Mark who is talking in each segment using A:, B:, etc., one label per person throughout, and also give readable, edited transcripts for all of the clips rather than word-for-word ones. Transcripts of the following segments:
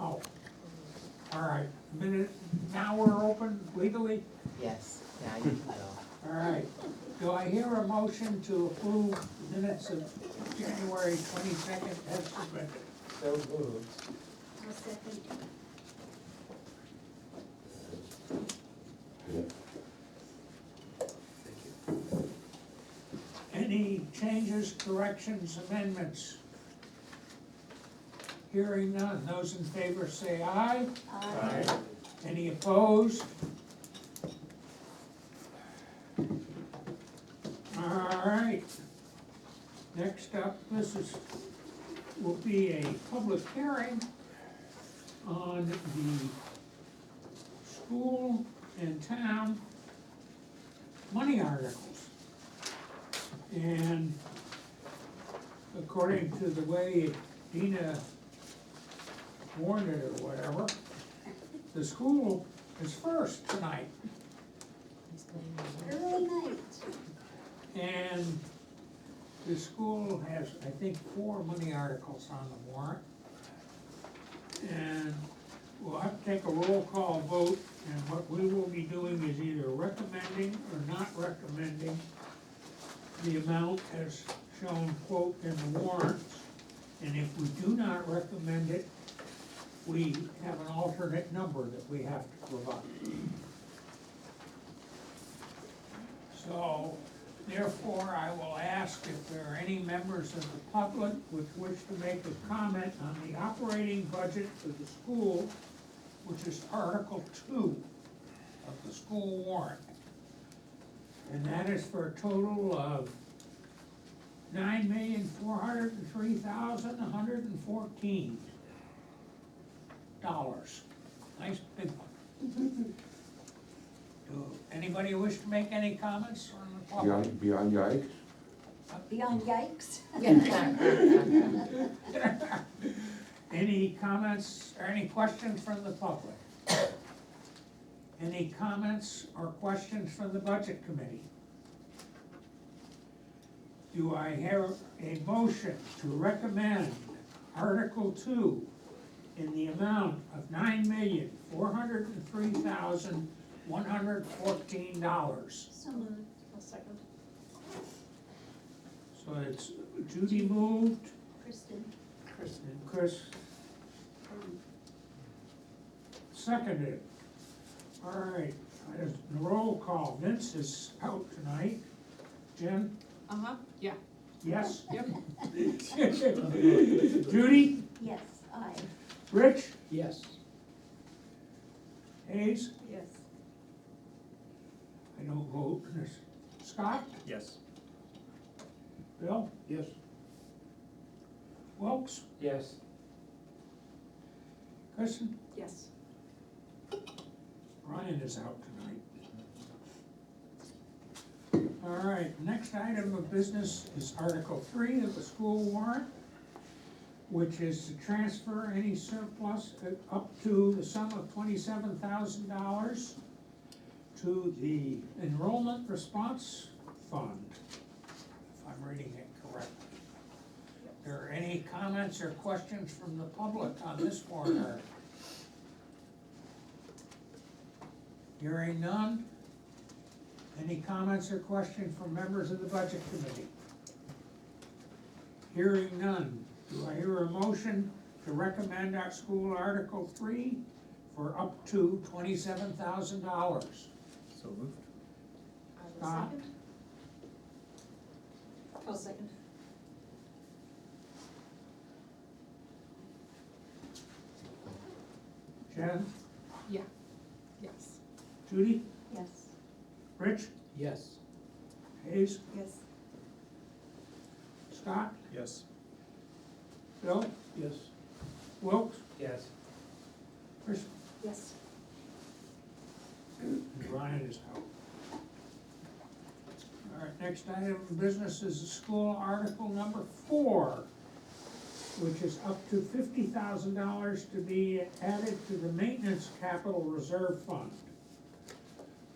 A: Oh, all right, minute, now we're open legally?
B: Yes, yeah, you can go.
A: All right, do I hear a motion to approve the minutes of January 22nd as submitted?
B: So moved.
C: I'll second.
A: Any changes, corrections, amendments? Hearing none, those in favor say aye.
C: Aye.
A: Any opposed? All right. Next up, will be a public hearing on the school and town money articles. And according to the way Dina warned it or whatever, the school is first tonight.
C: Early night.
A: And the school has, I think, 4 money articles on the warrant. And we'll have to take a roll call vote, and what we will be doing is either recommending or not recommending the amount as shown, quote, in the warrants. And if we do not recommend it, we have an alternate number that we have to provide. So, therefore, I will ask if there are any members of the public which wish to make a comment on the operating budget for the school, which is Article 2 of the school warrant. And that is for a total of $9,403,114. Nice big one. Do anybody wish to make any comments on the public?
D: Beyond yikes?
C: Beyond yikes.
A: Any comments or any questions from the public? Any comments or questions from the budget committee? Do I hear a motion to recommend Article 2 in the amount of $9,403,114?
C: So moved. I'll second.
A: So it's Judy moved,
C: Kristen.
A: and Chris seconded. All right, roll call. Vince is out tonight. Jen?
E: Uh-huh, yeah.
A: Yes?
E: Yep.
A: Judy?
C: Yes, aye.
A: Rich?
B: Yes.
A: Hayes?
C: Yes.
A: I don't vote. Scott?
B: Yes.
A: Bill?
D: Yes.
A: Wilks?
B: Yes.
A: Kristen?
E: Yes.
A: Ryan is out tonight. All right, next item of business is Article 3 of the school warrant, which is to transfer any surplus up to the sum of $27,000 to the enrollment response fund, if I'm reading it correctly. Are there any comments or questions from the public on this warrant article? Hearing none. Any comments or questions from members of the budget committee? Hearing none. Do I hear a motion to recommend our school Article 3 for up to $27,000?
B: So moved.
A: Scott?
C: I'll second.
A: Jen?
E: Yeah. Yes.
A: Judy?
C: Yes.
A: Rich?
B: Yes.
A: Hayes?
C: Yes.
A: Scott?
B: Yes.
A: Bill?
D: Yes.
A: Wilks?
B: Yes.
A: Chris?
C: Yes.
A: And Ryan is out. All right, next item of business is the school article number 4, which is up to $50,000 to be added to the maintenance capital reserve fund.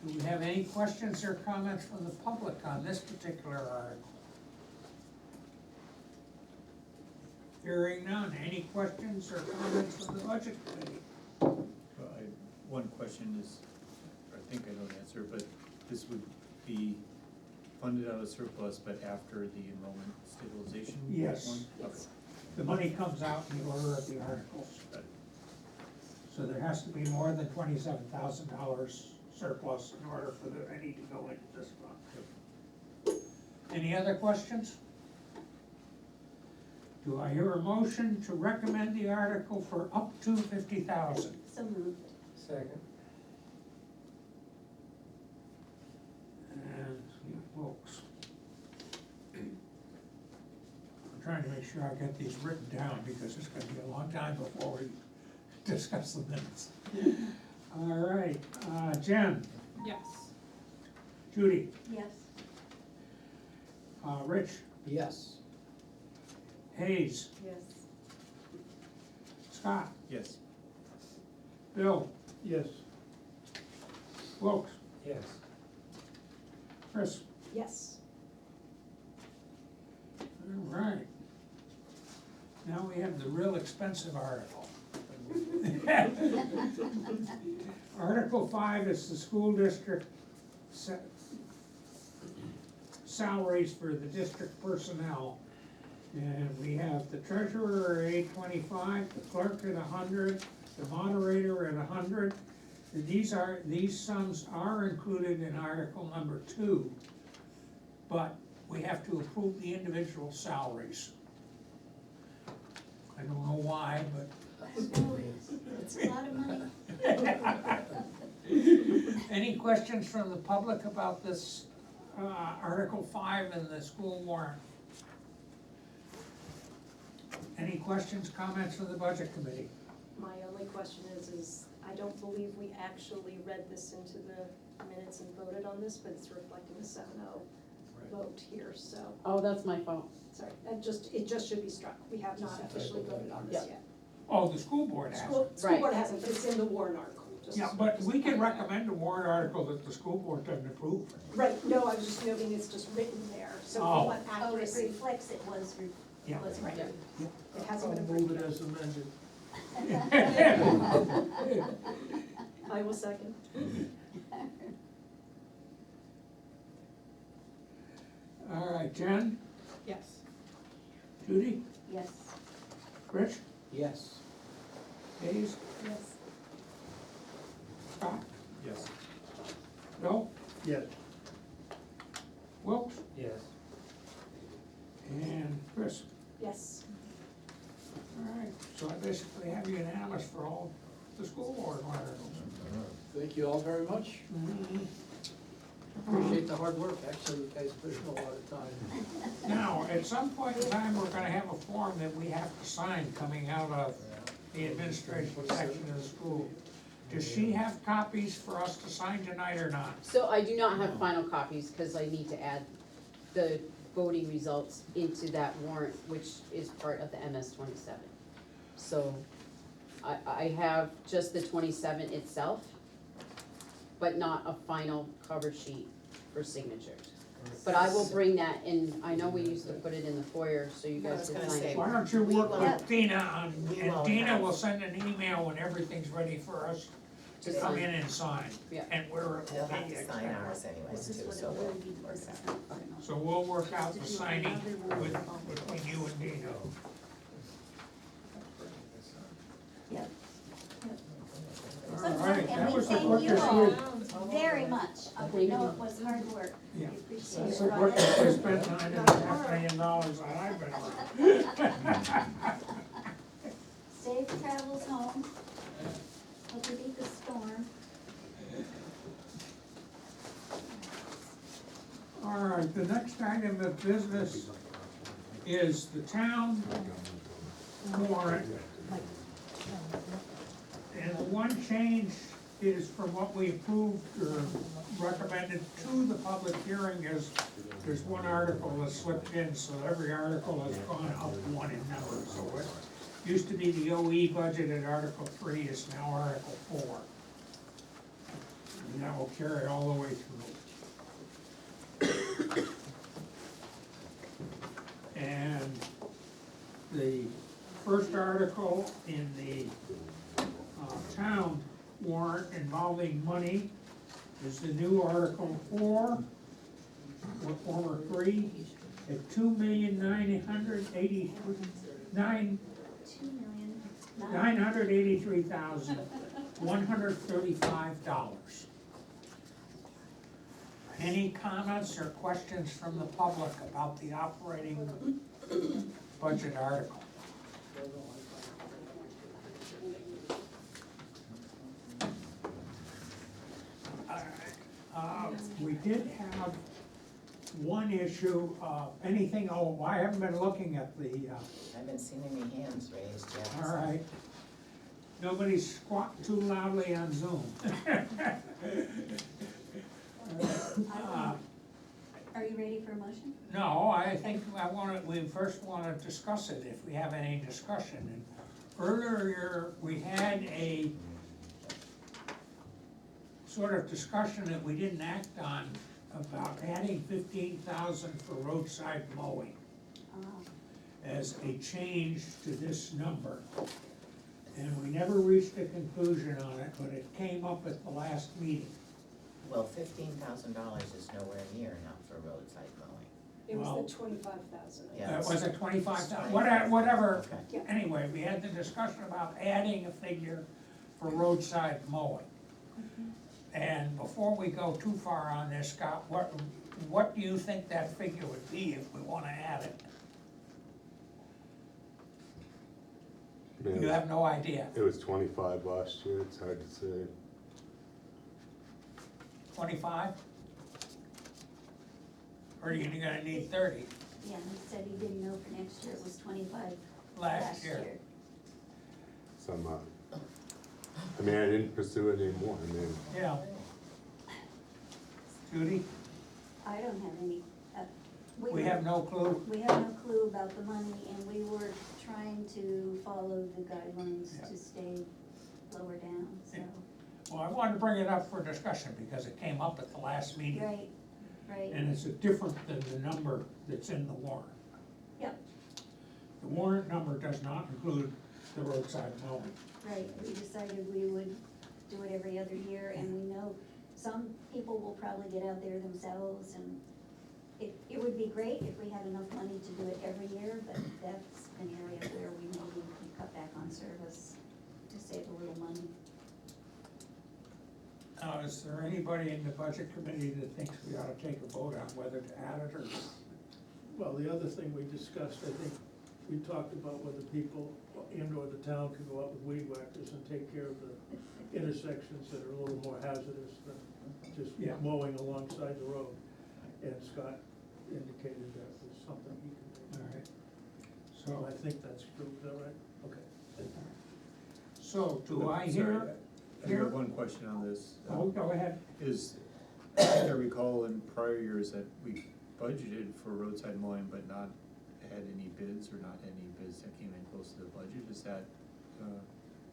A: Do we have any questions or comments from the public on this particular article? Hearing none, any questions or comments from the budget committee?
B: One question is, I think I know the answer, but this would be funded out of surplus, but after the enrollment stabilization?
A: Yes.
B: one?
C: Yes.
B: Okay.
A: The money comes out in the order of the articles.
B: Got it.
A: So there has to be more than $27,000 surplus in order for any to go into this fund. Any other questions? Do I hear a motion to recommend the article for up to 50,000?
C: So moved.
D: Second.
A: And Wilkes. I'm trying to make sure I get these written down because it's gonna be a long time before we discuss the minutes. All right, Jen,
E: Yes.
A: Judy,
C: Yes.
A: Rich,
D: Yes.
A: Hayes,
C: Yes.
A: Scott,
B: Yes.
A: Bill,
D: Yes.
A: Wilkes,
D: Yes.
A: Chris.
C: Yes.
A: All right. Now we have the real expensive article. Article 5 is the school district salaries for the district personnel. And we have the treasurer at $825, the clerk at $100, the moderator at $100. And these sums are included in Article number 2, but we have to approve the individual salaries. I don't know why, but
C: It's a lot of money.
A: any questions from the public about this, Article 5 in the school warrant? Any questions, comments from the budget committee?
F: My only question is I don't believe we actually read this into the minutes and voted on this, but it's reflecting a 7-0 vote here, so,
G: Oh, that's my fault.
F: sorry, it just should be struck. We have not officially voted on this
G: Yeah.
F: yet.
A: Oh, the school board has.
F: School board hasn't, but it's in the warrant article. just-
A: Yeah, but we can recommend a warrant article that the school board doesn't approve.
F: Right, no, I was just noting it's just written there, so
A: Oh.
F: we want
C: Oh, it
F: accuracy.
C: reflects it was,
A: Yeah.
C: was right.
G: Yeah.
F: It hasn't been
D: I'll
F: approved
D: move it
F: yet.
D: as amended.
F: I will second.
A: All right, Jen,
E: Yes.
A: Judy,
C: Yes.
A: Rich,
D: Yes.
A: Hayes,
C: Yes.
A: Scott,
B: Yes.
A: Bill,
D: Yes.
A: Wilkes,
D: Yes.
A: and Chris.
F: Yes.
A: All right, so I basically have unanimous for all the school board articles.
D: Thank you all very much. Appreciate the hard work. Actually, you guys put in a lot of time.
A: Now, at some point in time, we're gonna have a form that we have to sign coming out of the administrative section of the school. Does she have copies for us to sign tonight or not?
G: So I do not have final copies, cause I need to add the voting results into that warrant, which is part of the MS 27. So I have just the 27 itself, but not a final cover sheet for signatures. But I will bring that in, I know we used to put it in the foyer, so you
B: I
G: guys
B: was
G: can
B: gonna
G: sign
B: say,
G: it.
A: Why don't you
B: We
A: work
B: won't-
A: with Dina on,
B: we
A: and
B: won't
A: Dina
B: have-
A: will send an email when everything's ready for us to
G: To
A: come
G: sign.
A: in and sign.
G: Yeah.
A: And we're.
H: They'll have to sign ours anyways
C: This is
H: too,
C: what
H: so
C: it
H: we'll
C: will be,
H: work
C: this
H: it
C: is
H: out.
C: not final.
A: So we'll work out the signing between you and Dina.
C: Yeah.
A: All right, that
C: And we
A: was the
C: thank you
A: quickest
C: all
A: we,
C: very much. We know it was hard work. We
A: Yeah.
C: appreciate
A: that's
C: it.
A: the quickest we spent $9.5 million that I've been around.
C: Safe travels home. Hope you beat the storm.
A: All right, the next item of business is the town warrant. And the one change is from what we approved or recommended to the public hearing is there's one article that slipped in, so every article has gone up one in number. So it used to be the OE budget at Article 3, is now Article 4. And that will carry it all the way through. And the first article in the town warrant involving money is the new Article 4, or former 3, at $2,983,135. Any comments or questions from the public about the operating budget article? We did have one issue, anything, oh, I haven't been looking at the,
H: I haven't seen any hands raised yet.
A: all right. Nobody's squawking too loudly on Zoom.
C: Are you ready for a motion?
A: No, I think we first wanna discuss it, if we have any discussion. And earlier, we had a sort of discussion that we didn't act on about adding 15,000 for roadside mowing as a change to this number. And we never reached a conclusion on it, but it came up at the last meeting.
H: Well, $15,000 is nowhere near enough for roadside mowing.
F: It was
A: Well,
F: the 25,000.
H: Yeah.
A: Was it 25,000?
H: It's
A: Whatever.
H: Okay.
F: Yeah.
A: Anyway, we had the discussion about adding a figure for roadside mowing. And before we go too far on this, Scott, what do you think that figure would be if we wanna add it? You have no idea.
I: It was 25 last year, it's hard to say.
A: 25? Or are you gonna need 30
C: Yeah, he said he didn't know for next year, it was 25
A: last year?
I: Some, I mean, I didn't pursue it anymore, I mean,
A: Yeah. Judy,
C: I don't have any,
A: we have no clue.
C: we have no clue about the money, and we were trying to follow the guidelines
A: Yeah.
C: to stay lower down, so.
A: Well, I wanted to bring it up for discussion because it came up at the last meeting.
C: Right, right,
A: And it's different than the number that's in the warrant.
C: yep,
A: The warrant number does not include the roadside mowing.
C: right, we decided we would do it every other year, and we know some people will probably get out there themselves, and it would be great if we had enough money to do it every year, but that's an area where we maybe can cut back on service to save a little money.
A: Now, is there anybody in the budget committee that thinks we ought to take a vote on whether to add it or not?
D: Well, the other thing we discussed, I think, we talked about whether people and or the town could go out with weed whackers and take care of the intersections that are a little more hazardous than just
A: Yeah.
D: mowing alongside the road. And Scott indicated that was something he could
A: All
D: do.
A: right.
D: So I
A: So,
D: think that's true, is that right? Okay.
A: so do I
B: Sorry,
A: hear?
B: I have one question on this.
A: Oh, go ahead.
B: Is, I recall in prior years that we budgeted for roadside mowing, but not had any bids, or not any bids that came in close to the budget, is that,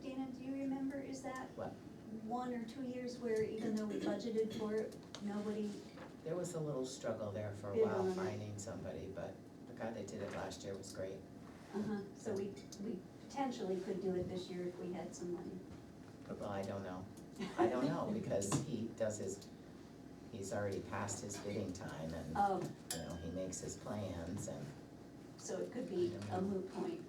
C: Dana, do you remember, is that
H: What?
C: 1 or 2 years where even though we budgeted for it, nobody,
H: There was a little struggle there for a
C: Bid
H: while
C: on it.
H: finding somebody, but the guy that did it last year was great.
C: so we potentially could do it this year if we had some money.
H: Well, I don't know. I don't know, because he does he's already passed his bidding time and,
C: Oh,
H: he makes his plans and,
C: so it could be a moot point.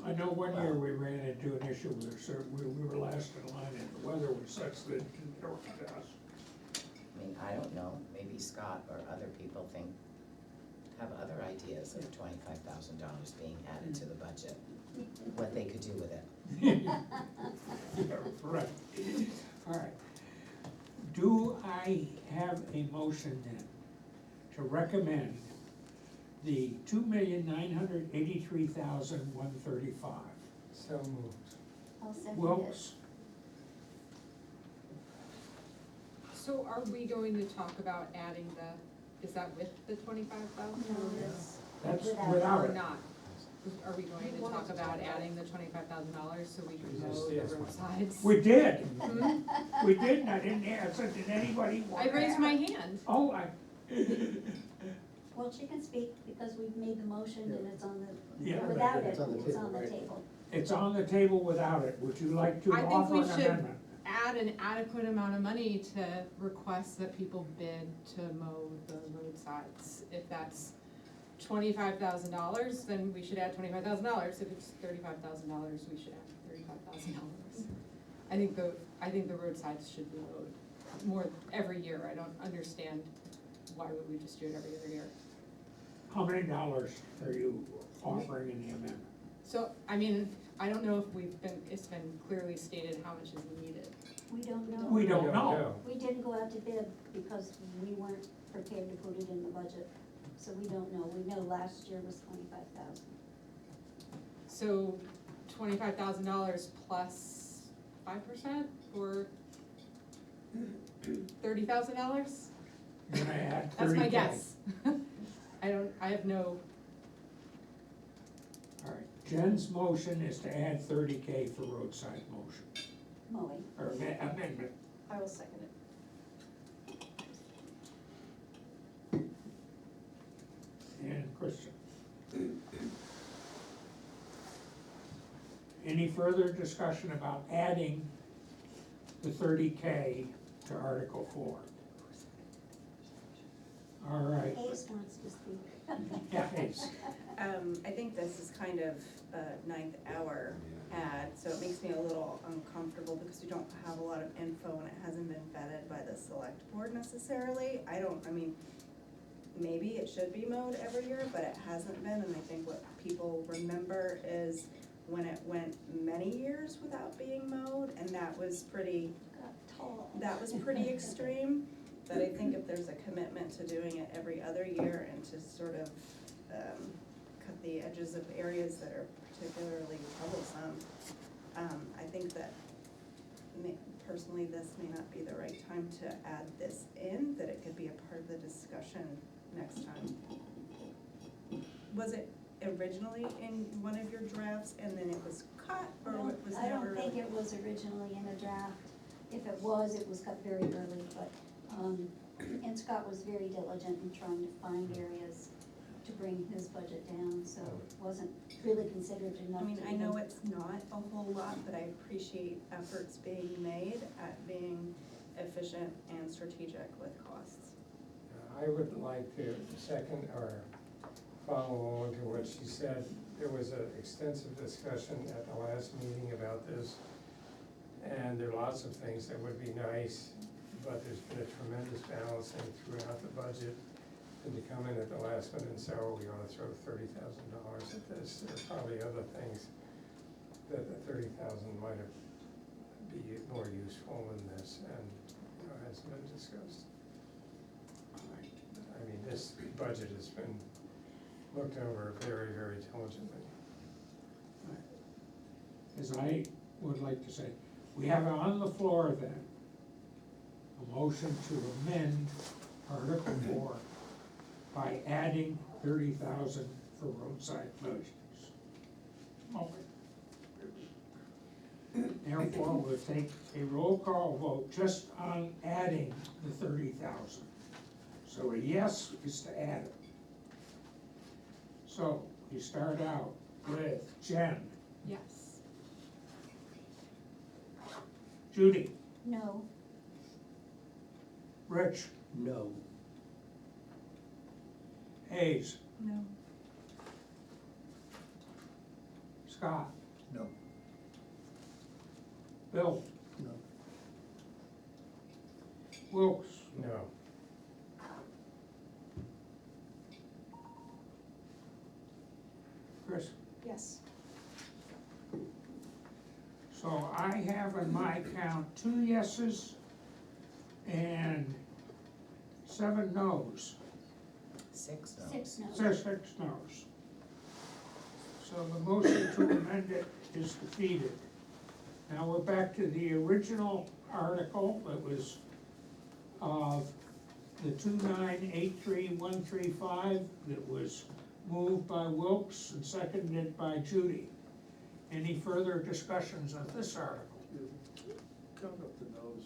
A: I know one year we ran into an issue where we were last in line and the weather was such that it didn't work to us.
H: I mean, I don't know, maybe Scott or other people have other ideas of $25,000 being added to the budget, what they could do with it.
A: Yeah, right. All right. Do I have a motion then to recommend the $2,983,135?
I: So moved.
C: I'll second it.
A: Wilks,
E: So are we going to talk about adding is that with the 25,000?
C: No,
A: that's
C: Without.
A: without
E: Or
A: it.
E: not? Are we going to talk about adding the $25,000 so we can mow the roadsides?
A: We did,
E: Hmm?
A: we did, and I didn't answer, did anybody want
E: I
A: to
E: raised
A: add
E: my
A: it?
E: hand.
A: Oh,
C: Well, she can speak because we've made the motion and it's on the,
A: Yeah.
C: without it,
D: It's on the
C: it's
D: table,
C: on the
D: right?
C: table.
A: It's on the table without it. Would you like to
E: I think
A: offer
E: we
A: an
E: should
A: amendment?
E: add an adequate amount of money to request that people bid to mow the roadsides. If that's $25,000, then we should add $25,000. If it's $35,000, we should add $35,000. I think the roadsides should be mowed more every year. I don't understand why would we just do it every other year.
A: How many dollars are you offering in the amendment?
E: So, I mean, I don't know if it's been clearly stated how much is needed.
C: We don't know.
A: We don't know.
C: We didn't go out to bid because we weren't prepared to put it in the budget, so we don't know. We know last year was 25,000.
E: So $25,000 plus 5% or $30,000?
A: You're gonna add 30K.
E: That's my guess. I have no,
A: All right, Jen's motion is to add 30K for roadside motion,
C: Mowing.
A: or amendment.
F: I will second it.
A: And Christian. Any further discussion about adding the 30K to Article 4? All right,
C: Ace wants to speak.
A: yeah, Ace.
J: I think this is kind of a ninth hour ad, so it makes me a little uncomfortable because we don't have a lot of info and it hasn't been vetted by the select board necessarily. I mean, maybe it should be mowed every year, but it hasn't been, and I think what people remember is when it went many years without being mowed, and that was pretty extreme. But I think if there's a commitment to doing it every other year and to sort of cut the edges of areas that are particularly troublesome, I think that personally, this may not be the right time to add this in, that it could be a part of the discussion next time. Was it originally in one of your drafts and then it was cut, or
C: No,
J: it was
C: I
J: never?
C: don't think it was originally in a draft. If it was cut very early, but, and Scott was very diligent in trying to find areas to bring his budget down, so it wasn't really considered enough.
J: I mean,
C: to
J: I know
C: even-
J: it's not a whole lot, but I appreciate efforts being made at being efficient and strategic with costs.
K: I would like to second or follow on to what she said. There was an extensive discussion at the last meeting about this, and there are lots of things that would be nice, but there's been a tremendous balancing throughout the budget. And to come in at the last minute and say, oh, we ought to throw $30,000 at this, there are probably other things that the $30,000 might have be more useful in this, and, you know, hasn't been discussed. I mean, this budget has been looked over very, very diligently.
A: As I would like to say, we have on the floor then, a motion to amend Article 4 by adding 30,000 for roadside motions. Therefore, we'll take a roll call vote just on adding the 30,000. So a yes is to add it. So we start out with Jen,
E: yes.
A: Judy,
C: No,
A: Rich,
D: No.
A: Hayes,
J: No.
A: Scott,
B: No.
A: Bill,
D: No.
A: Wilkes,
K: No,
A: Chris.
F: Yes.
A: So I have in my count 2 yeses and 7 noes.
H: 6 no.
C: 6 no.
A: 6 noes. So the motion to amend it is defeated. Now we're back to the original article that was of the 2983135 that was moved by Wilkes and seconded by Judy. Any further discussions of this article?
D: Count up the no's.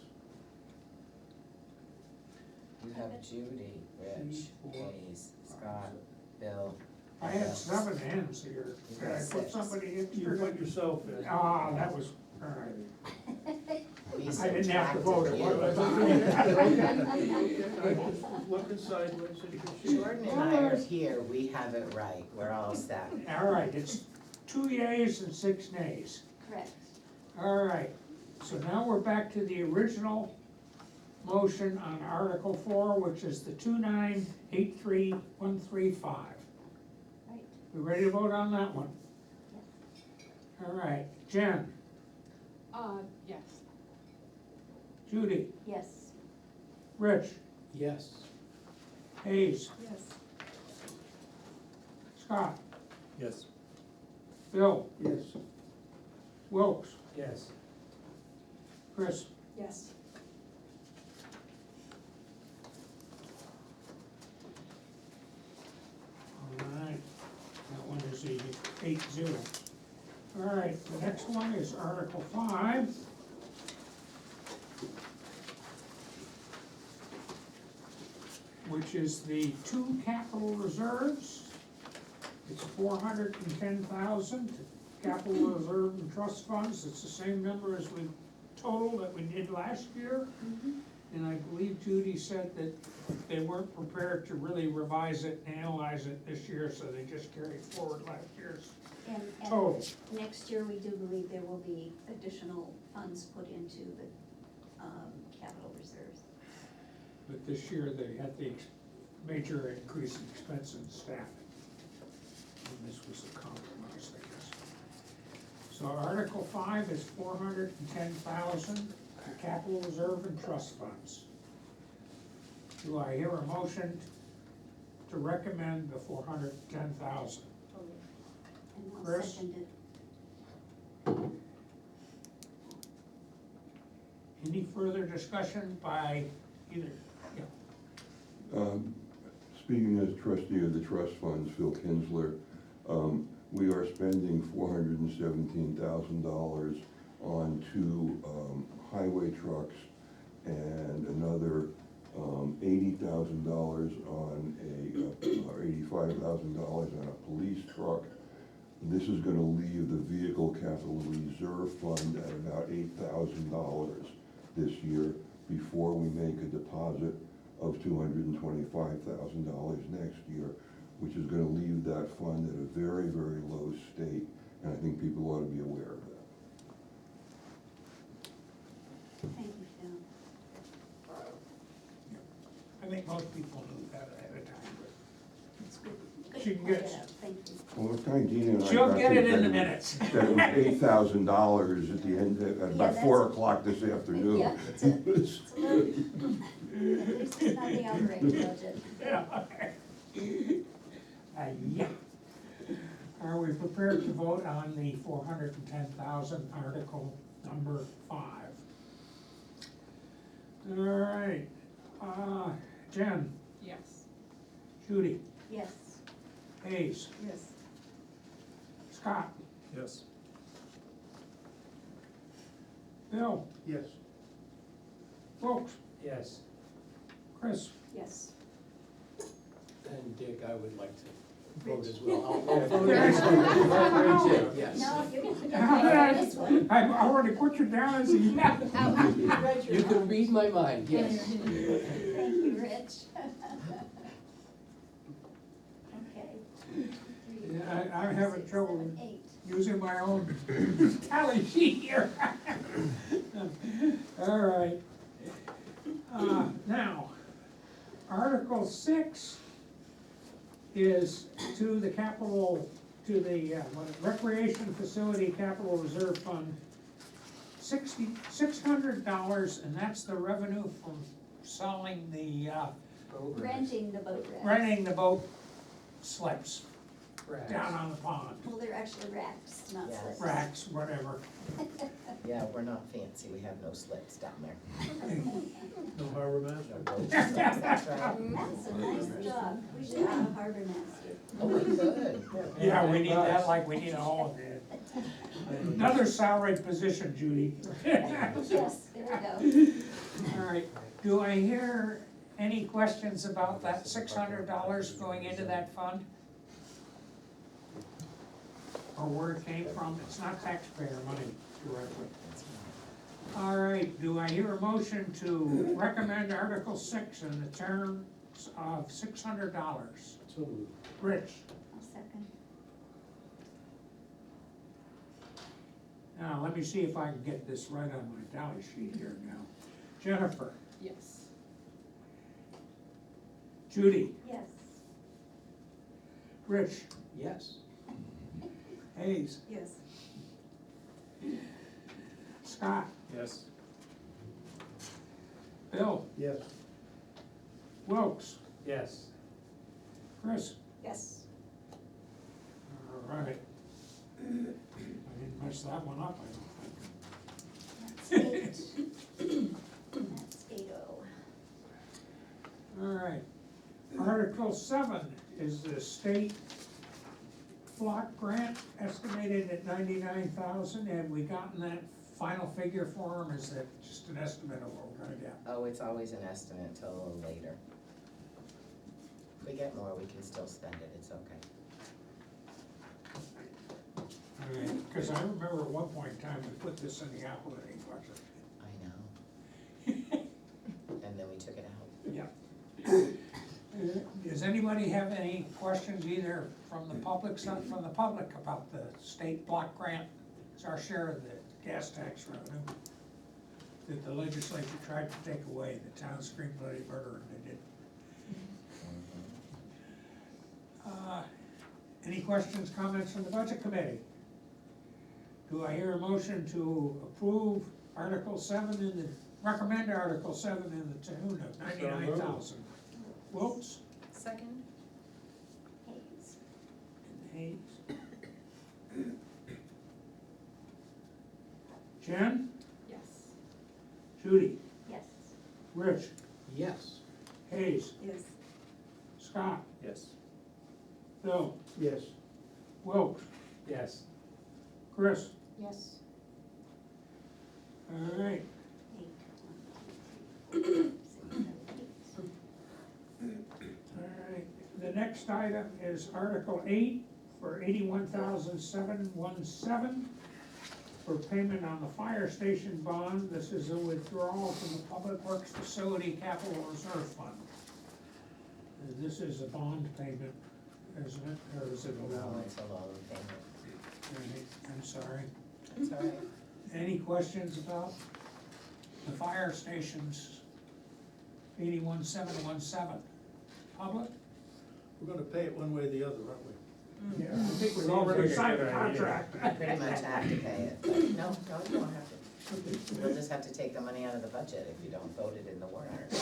H: You have Judy, Rich,
A: Three, four,
H: Hayes, Scott, Bill,
A: I had 7 ends here. Did I put
H: Six.
A: somebody in?
D: You put yourself in.
A: Ah, that was, all right.
H: We
A: I didn't have to vote it,
H: subtracted
A: was
H: you.
D: I just looking sideways at your sheet.
H: Jordan and I are here, we have it right, we're all set.
A: All right, it's 2 yeas and 6 nays.
C: Correct.
A: All right, so now we're back to the original motion on Article 4, which is the 2983135.
C: Right.
A: We ready to vote on that one? All right, Jen,
E: Yes.
A: Judy,
C: Yes.
A: Rich,
K: Yes.
A: Hayes,
F: Yes.
A: Scott,
B: Yes.
A: Bill,
D: Yes.
A: Wilks,
K: Yes.
A: Chris.
F: Yes.
A: All right, that one is a 8-0. All right, the next one is Article 5. Which is the 2 capital reserves. It's 410,000, capital reserve and trust funds, it's the same number as we total that we did last year. And I believe Judy said that they weren't prepared to really revise it and analyze it this year, so they just carried forward last year's
C: And
A: total.
C: next year, we do believe there will be additional funds put into the capital reserves.
A: But this year, they had the major increase in expense in staffing. And this was a compromise, I guess. So Article 5 is 410,000, the capital reserve and trust funds. Do I hear a motion to recommend the 410,000?
C: And I'll
A: Chris?
C: second it.
A: Any further discussion by either,
L: Speaking as trustee of the trust funds, Phil Kinsler, we are spending $417,000 on 2 highway trucks and another $80,000 on or $85,000 on a police truck. This is gonna leave the vehicle capital reserve fund at about $8,000 this year before we make a deposit of $225,000 next year, which is gonna leave that fund at a very, very low state, and I think people ought to be aware of that.
C: Thank you, Phil.
A: I think most people knew that ahead of time, but
C: It's good. Good
A: She
C: to point
A: gets-
C: it out. Thank you.
L: Well, what time Dina and I
A: she'll
L: got
A: get
L: to
A: it in
L: that
A: the
L: it-
A: minutes.
L: That it was $8,000 at the end, at about
C: that's-
L: 4 o'clock this afternoon.
C: Yeah, it's a little, at least it's not the outrage budget.
A: Yeah. Are we prepared to vote on the 410,000 article number 5? All right, Jen,
E: Yes.
A: Judy,
C: Yes.
A: Hayes,
F: Yes.
A: Scott,
B: Yes.
A: Bill,
D: Yes.
A: folks,
K: Yes.
A: Chris.
F: Yes.
K: And Dick, I would like to vote
F: Rich.
K: as well. I'll vote yes.
C: No, you're gonna get
A: How did I-
C: on this one.
A: I've already put you down as a yes.
K: You can read my mind, yes.
C: Thank you, Rich. Okay.
A: Yeah, I'm having trouble
C: 6, 7, 8.
A: using my own tally sheet here. All right. Now, Article 6 is to the capital, to the Recreation Facility Capital Reserve Fund, $600, and that's the revenue from selling the,
C: Renting the boat racks.
A: renting the boat slips
K: Rats.
A: down on the pond,
C: Well, they're actually racks, not
H: Yes.
C: slips.
A: racks, whatever.
H: Yeah, we're not fancy, we have no slips down there.
D: No harbor master.
H: No boat slips, that's right.
C: That's a nice job. We should have a harbor master.
H: Oh, we could.
A: Yeah, we need that like we need a holiday. Another salaried position, Judy.
C: Yes, there we go.
A: All right, do I hear any questions about that $600 going into that fund? or where it came from, it's not taxpayer money directly. All right, do I hear a motion to recommend Article 6 in the terms of $600?
D: So moved.
A: Rich?
C: I'll second.
A: Now, let me see if I can get this right on my tally sheet here now. Jennifer?
E: Yes.
A: Judy?
C: Yes.
A: Rich?
D: Yes.
A: Hayes?
J: Yes.
A: Scott?
B: Yes.
A: Bill?
D: Yes.
A: Wilks?
K: Yes.
A: Chris?
F: Yes.
A: All right. I didn't mess that one up, I don't think.
C: That's 8. That's 8-0.
A: All right. Article 7 is the state flock grant estimated at $99,000. Have we gotten that final figure for them? Is that just an estimate of what we're gonna get?
H: Oh, it's always an estimate until a little later. If we get more, we can still spend it, it's okay.
A: All right, because I remember at one point in time, we put this in the operating budget.
H: I know. And then we took it out.
A: Yeah. Does anybody have any questions either from the public, from the public about the state block grant? It's our share of the gas tax revenue that the legislature tried to take away. The town screamed bloody murder and they did. Any questions, comments from the budget committee? Do I hear a motion to approve Article 7 in the, recommend Article 7 in the tune of $99,000? Wilks?
F: Second?
C: Hayes.
A: And Hayes. Jen?
E: Yes.
A: Judy?
C: Yes.
A: Rich?
D: Yes.
A: Hayes?
J: Yes.
A: Scott?
B: Yes.
A: Bill?
D: Yes.
A: Wilks?
K: Yes.
A: Chris?
F: Yes.
A: All right.
C: 8. 1, 2, 3, 4, 5, 6, 7, 8.
A: All right. The next item is Article 8 for $81,717 for payment on the fire station bond. This is a withdrawal from the Public Works Facility Capital Reserve Fund. This is a bond payment, isn't it, or is it a
H: No,
A: loan?
H: it's a loan payment.
A: All right, I'm sorry.
H: It's all right.
A: Any questions about the fire stations, 81717? Public?
D: We're gonna pay it one way or the other, aren't we?
A: Yeah, I think we've
K: Seems
A: already
K: like a
A: signed the
K: good idea.
A: contract.
H: Pretty much have to pay it, but no, you don't have to. We'll just have to take the money out of the budget if you don't vote it in the warrant article.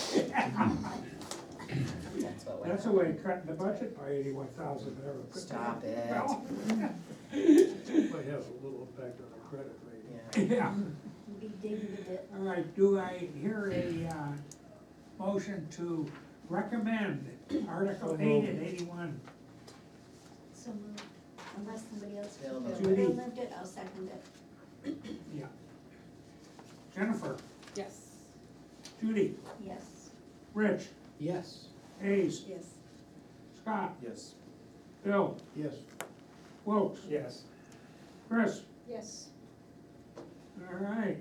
H: That's what
A: That's a way of cutting the budget by 81,000 there.
H: Stop it.
A: Well,
D: Might have a little impact on our credit rating.
H: Yeah.
A: yeah.
C: We'll be digging a bit.
A: All right, do I hear a motion to recommend Article 8 and 81?
C: So moved. Unless somebody else.
H: Bill
C: Bill
A: moved it.
C: moved it, I'll second it.
A: Yeah. Jennifer,
E: Yes.
A: Judy,
C: Yes.
A: Rich,
D: Yes.
A: Hayes,
J: Yes.
A: Scott,
B: Yes.
A: Bill,
D: Yes.
A: Wilks,
K: Yes.
A: Chris.
F: Yes.
A: All right.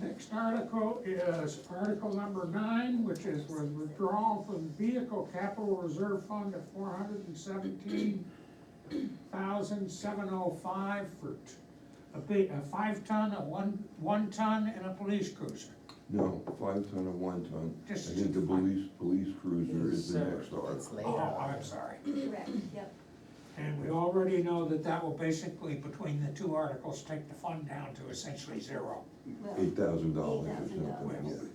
A: Next article is Article number 9, which is withdrawal from Vehicle Capital Reserve Fund of $417,705 for a 5-ton, a 1-ton, and a police cruiser.
L: No, 5 ton and 1 ton. I
A: Just
L: think the
A: 5.
L: police cruiser is the next
H: It's
L: article.
H: later.
A: Oh, I'm sorry.
C: Correct, yep.
A: And we already know that that will basically, between the two articles, take the fund down to essentially zero.
C: Well,
L: $8,000 or something,
C: $8,000.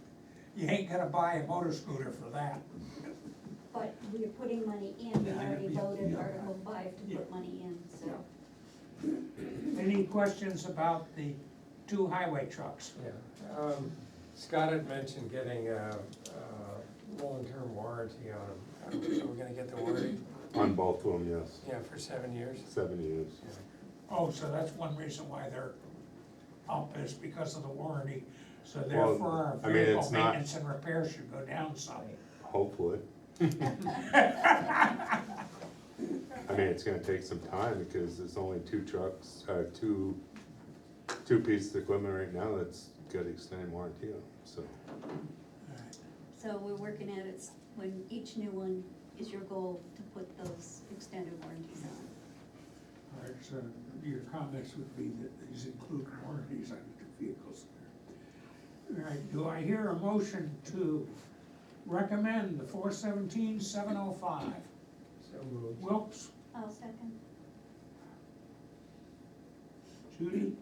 L: yeah.
A: You ain't gonna buy a motor scooter for that.
C: but we're putting money in, we
A: Yeah,
C: already
A: yeah,
C: voted
L: yeah.
C: Article 5 to
A: Yeah.
C: put money in, so.
A: Any questions about the 2 highway trucks?
K: Yeah. Scott had mentioned getting a long-term warranty on them. Are we gonna get the warranty?
I: On both of them, yes,
K: Yeah, for 7 years?
I: 7 years.
A: Oh, so that's one reason why they're up is because of the warranty. So
I: Well,
A: therefore, our
I: I mean,
A: vehicle
I: it's not-
A: maintenance and repair should go down some.
I: Hopefully. I mean, it's gonna take some time because there's only two trucks, two pieces of equipment right now that's got extended warranty on, so.
A: Alright.
C: So we're working at it, when each new one is your goal to put those extended warranties on.
A: Alright, so your comments would be that these include warranties on the vehicles. Alright, do I hear a motion to recommend the 417-705?
K: So moved.
A: Wilks,
C: I'll second.
A: Judy?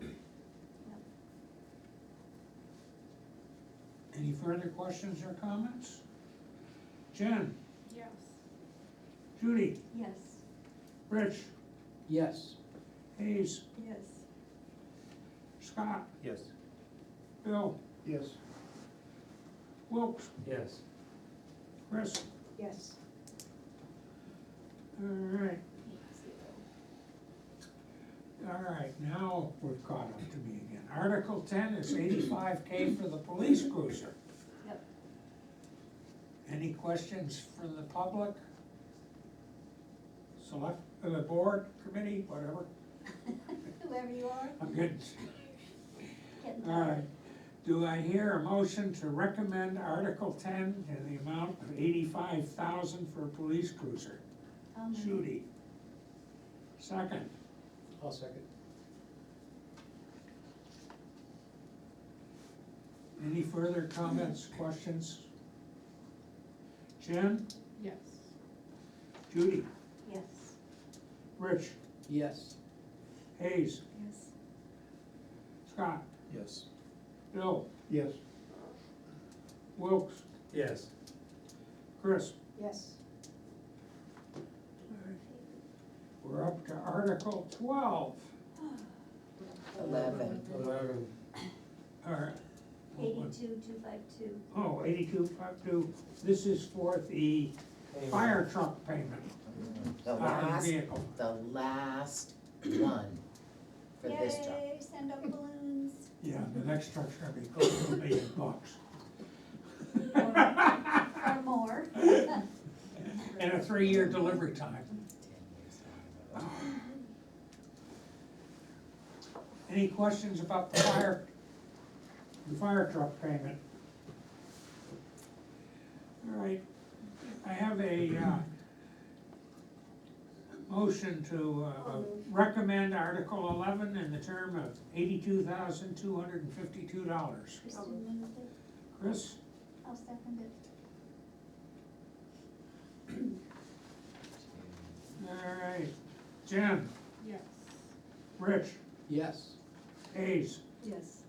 A: Any further questions or comments? Jen,
E: Yes.
A: Judy,
C: Yes.
A: Rich,
K: Yes.
A: Hayes,
C: Yes.
A: Scott,
B: Yes.
A: Bill,
D: Yes.
A: Wilks,
K: Yes.
A: Chris.
F: Yes.
A: Alright. Alright, now we've caught up to me again. Article 10 is 85K for the police cruiser.
C: Yep.
A: Any questions from the public? Select, the board, committee, whatever?
C: Whoever you are,
A: I'm good.
C: getting
A: Alright,
C: tired.
A: do I hear a motion to recommend Article 10 in the amount of 85,000 for a police cruiser?
C: I'll move.
A: Judy. Second,
K: I'll second.
A: any further comments, questions? Jen,
E: Yes.
A: Judy,
C: Yes.
A: Rich,
K: Yes.
A: Hayes,
C: Yes.
A: Scott,
B: Yes.
A: Bill,
D: Yes.
A: Wilks,
K: Yes.
A: Chris.
F: Yes.
A: We're up to Article 12.
H: 11.
K: 11.
A: Alright.
C: 82,252.
A: Oh, 8252, this is for the fire truck payment
H: The
A: on the
H: last,
A: vehicle.
H: the last one for this truck.
C: Yay, send up balloons.
A: Yeah, the next truck's gonna be close to $1 million.
C: Or more.
A: And a 3-year delivery time.
H: 10 years down the road.
A: Any questions about the fire truck payment? All right, I have a motion to recommend Article 11 in the term of $82,252.
C: Kristen moved it.
A: Chris,
C: I'll second it.
A: all right, Jen,
E: Yes.
A: Rich,
K: Yes.
A: Hayes,
C: Yes.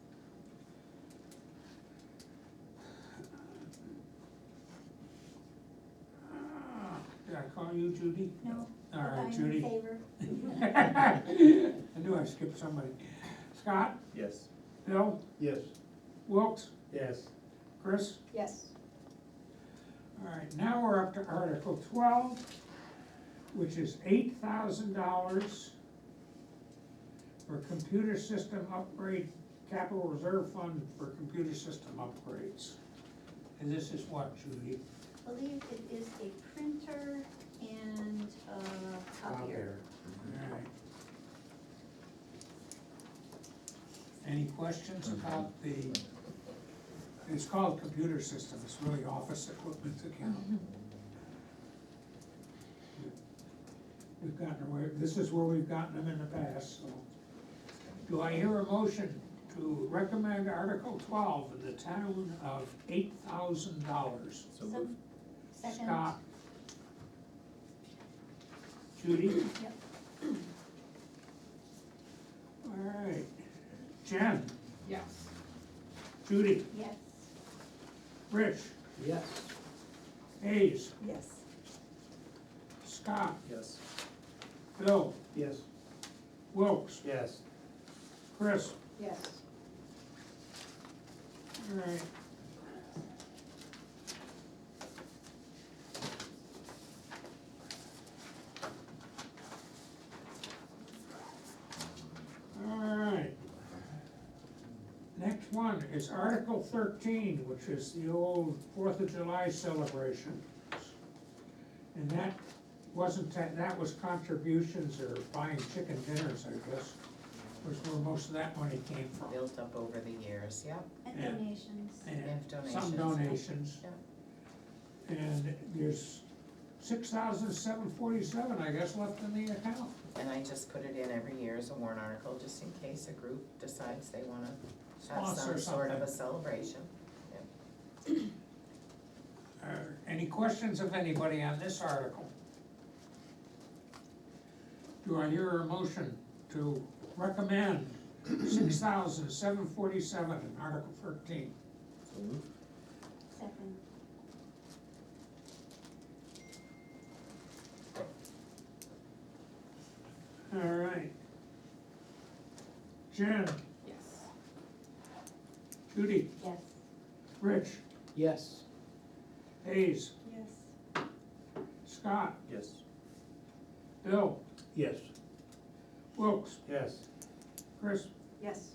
A: did I call you Judy?
C: No.
A: All right,
C: I'm
A: Judy.
C: in favor.
A: I knew I skipped somebody. Scott,
B: Yes.
A: Bill,
D: Yes.
A: Wilks,
K: Yes.
A: Chris?
F: Yes.
A: All right, now we're up to Article 12, which is $8,000 for computer system upgrade, capital reserve fund for computer system upgrades. And this is what, Judy?
C: I believe it is a printer and a copier.
A: All right. Any questions about the, it's called computer system, it's really office equipment account. We've gotten away, this is where we've gotten them in the past, so. Do I hear a motion to recommend Article 12 in the town of $8,000?
B: So moved.
C: Second.
A: Scott? Judy?
C: Yep.
A: All right. Jen?
E: Yes.
A: Judy?
C: Yes.
A: Rich?
K: Yes.
A: Hayes?
C: Yes.
A: Scott?
B: Yes.
A: Bill?
D: Yes.
A: Wilks?
K: Yes.
A: Chris?
F: Yes.
A: All right. All right. Next one is Article 13, which is the old 4th of July celebration. And that wasn't that was contributions or buying chicken dinners, I guess, was where most of that money came from.
H: Built up over the years, yep.
C: And
A: Yeah.
C: donations.
A: And
H: And
A: some
H: donations.
A: donations. And there's $6,747, I guess, left in the account.
H: And I just put it in every year as a warrant article, just in case a group decides they wanna have
A: Sponsor
H: some sort of a
A: something.
H: celebration.
A: Any questions of anybody on this article? Do I hear a motion to recommend $6,747 in Article 13?
C: Second.
A: All right. Jen,
E: Yes.
A: Judy,
C: Yes.
A: Rich,
K: Yes.
A: Hayes,
J: Yes.
A: Scott,
B: Yes.
A: Bill,
D: Yes.
A: Wilks,
K: Yes.
A: Chris.
F: Yes.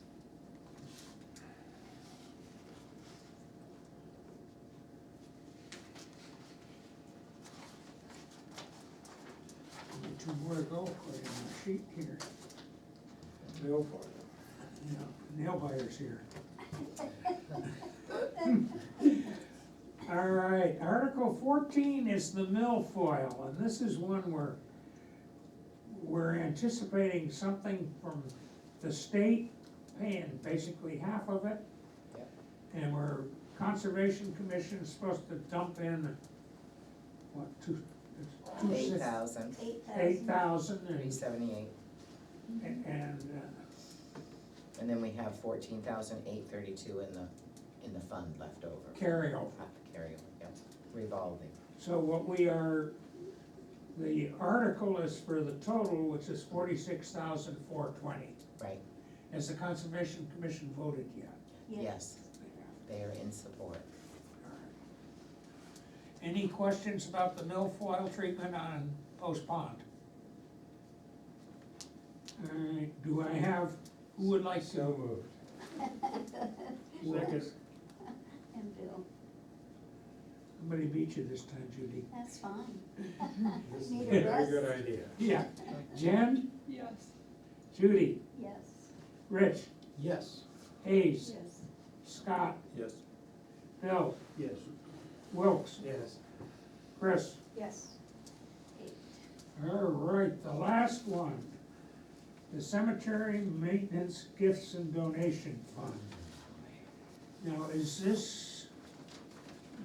A: Only two more to go for you on the sheet here.
K: Bill for it.
A: Yeah, nail biters here. All right, Article 14 is the milfoil, and this is one where we're anticipating something from the state paying basically half of it.
H: Yep.
A: And we're, Conservation Commission's supposed to dump in, what, two, it's two six-
H: 8,000,
A: 8,000
H: 378,
A: and,
H: and then we have 14,832 in the fund left over.
A: carryover.
H: Carryover, yep, revolving.
A: So what we are, the article is for the total, which is 46,420.
H: Right,
A: Has the Conservation Commission voted yet?
H: yes, they are in support.
A: Any questions about the milfoil treatment on Post Pond? All right, do I have, who would like
K: So
A: to?
K: moved.
D: Second.
C: And Bill,
A: Somebody beat you this time, Judy.
C: that's fine.
K: This is
C: Need
K: a
C: a
K: very
C: rest?
K: good idea.
A: Yeah. Jen,
E: Yes.
A: Judy,
C: Yes.
A: Rich,
K: Yes.
A: Hayes,
C: Yes.
A: Scott,
B: Yes.
A: Bill,
D: Yes.
A: Wilks,
K: Yes.
A: Chris.
F: Yes.
A: All right, the last one, the Cemetery Maintenance Gifts and Donation Fund. Now, is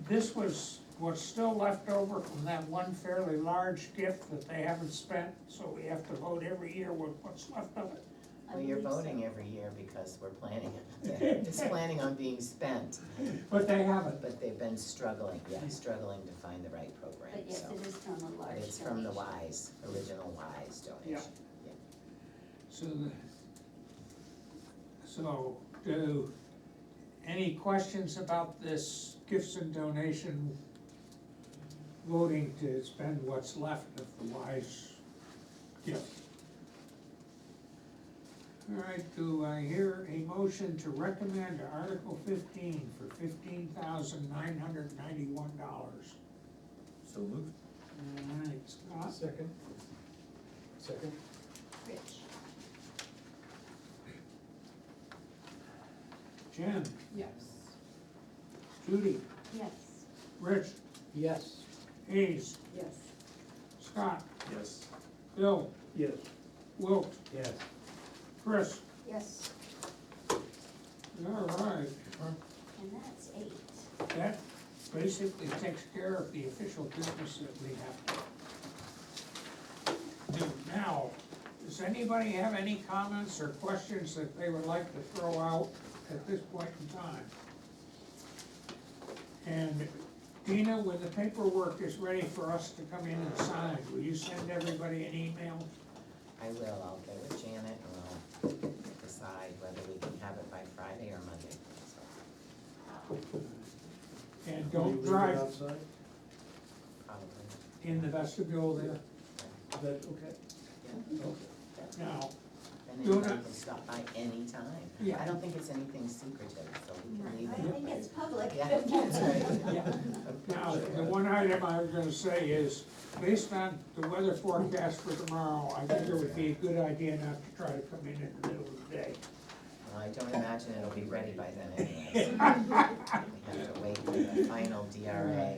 A: this was what's still left over from that one fairly large gift that they haven't spent, so we have to vote every year with what's left of it?
C: I
H: Well, you're
C: believe so.
H: voting every year because we're planning, it's planning on being spent,
A: But they haven't.
H: but they've been struggling, struggling to find the right program,
C: But yes,
H: so.
C: it is from a large
H: But
C: donation.
H: it's from the WISE, original WISE donation.
A: So any questions about this gifts and donation voting to spend what's left of the WISE gift? All right, do I hear a motion to recommend Article 15 for $15,991?
B: So moved.
A: All right, Scott,
K: Second. Second.
C: Rich.
A: Jen,
E: Yes.
A: Judy,
C: Yes.
A: Rich,
K: Yes.
A: Hayes,
F: Yes.
A: Scott,
B: Yes.
A: Bill,
D: Yes.
A: Wilt,
K: Yes.
A: Chris.
C: Yes.
A: All right,
C: And that's 8.
A: that basically takes care of the official business that we have to do. Now, does anybody have any comments or questions that they would like to throw out at this point in time? And Dina, when the paperwork is ready for us to come in and sign, will you send everybody an email?
H: I will, I'll get with Janet and we'll decide whether we can have it by Friday or Monday, so,
A: And
D: Will you
A: don't
D: leave it
A: drive
D: outside?
H: probably.
A: in the vestibule there.
D: Is that okay?
H: Yeah.
D: Okay.
A: Now,
H: and
A: Do
H: anybody
A: not-
H: can stop by anytime.
A: Yeah.
H: I don't think it's anything secretive, so we can leave
C: I
H: it.
C: think it's public.
H: Yeah, that's right.
A: Yeah. Now, the one item I was gonna say is, based on the weather forecast for tomorrow, I think it would be a good idea not to try to come in the middle of the day.
H: Well, I don't imagine it'll be ready by then anyways. We have to wait for the final DRA.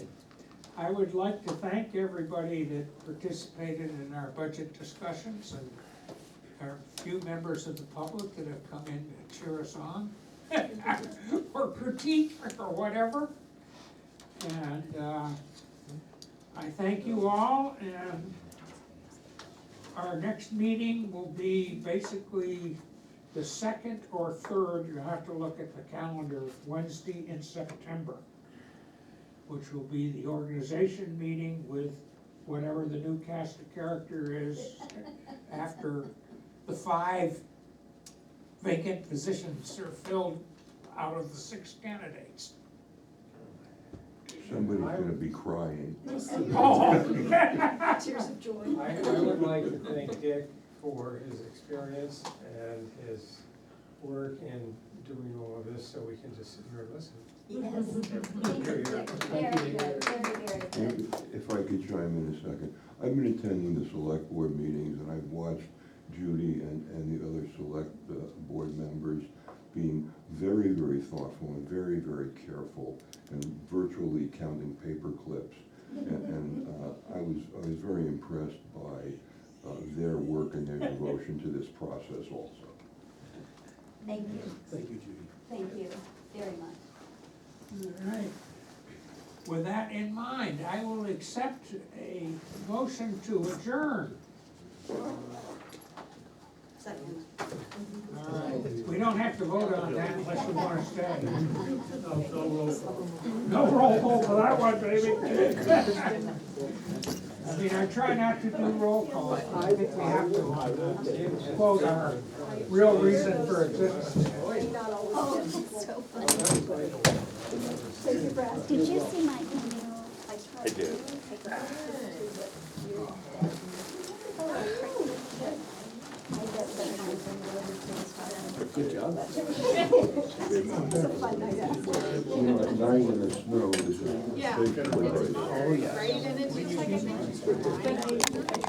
A: I would like to thank everybody that participated in our budget discussions and our few members of the public that have come in to cheer us on, or critique, or whatever. And, I thank you all, and our next meeting will be basically the second or third, you have to look at the calendar, Wednesday in September, which will be the organization meeting with whatever the new cast of character is after the 5 vacant positions are filled out of the 6 candidates.
L: Somebody's gonna be crying.
A: Oh,
F: Tears of joy.
K: I would like to thank Dick for his experience and his work in doing all of this, so we can just sit here and listen.
C: Yes. Thank you, Dick. Very good, very good.
L: If I could chime in a second, I've been attending the select board meetings, and I've watched Judy and the other select board members being very, very thoughtful and very, very careful, and virtually counting paper clips. And I was very impressed by their work and their devotion to this process also.
C: Thank you,
B: Thank you, Judy.
C: thank you very much.
A: all right. With that in mind, I will accept a motion to adjourn.
J: Second.
A: All right, we don't have to vote on that unless you wanna stay.
D: No roll call.
A: No roll call for that one, baby. I mean, I try not to do roll call, but I think we have to quote our real reason for existence.
C: Oh, that's so funny. Did you see my email?
I: I did.
L: Good job. At night in the snow, this is.
F: Yeah.
L: basically right.
F: Right, and it's like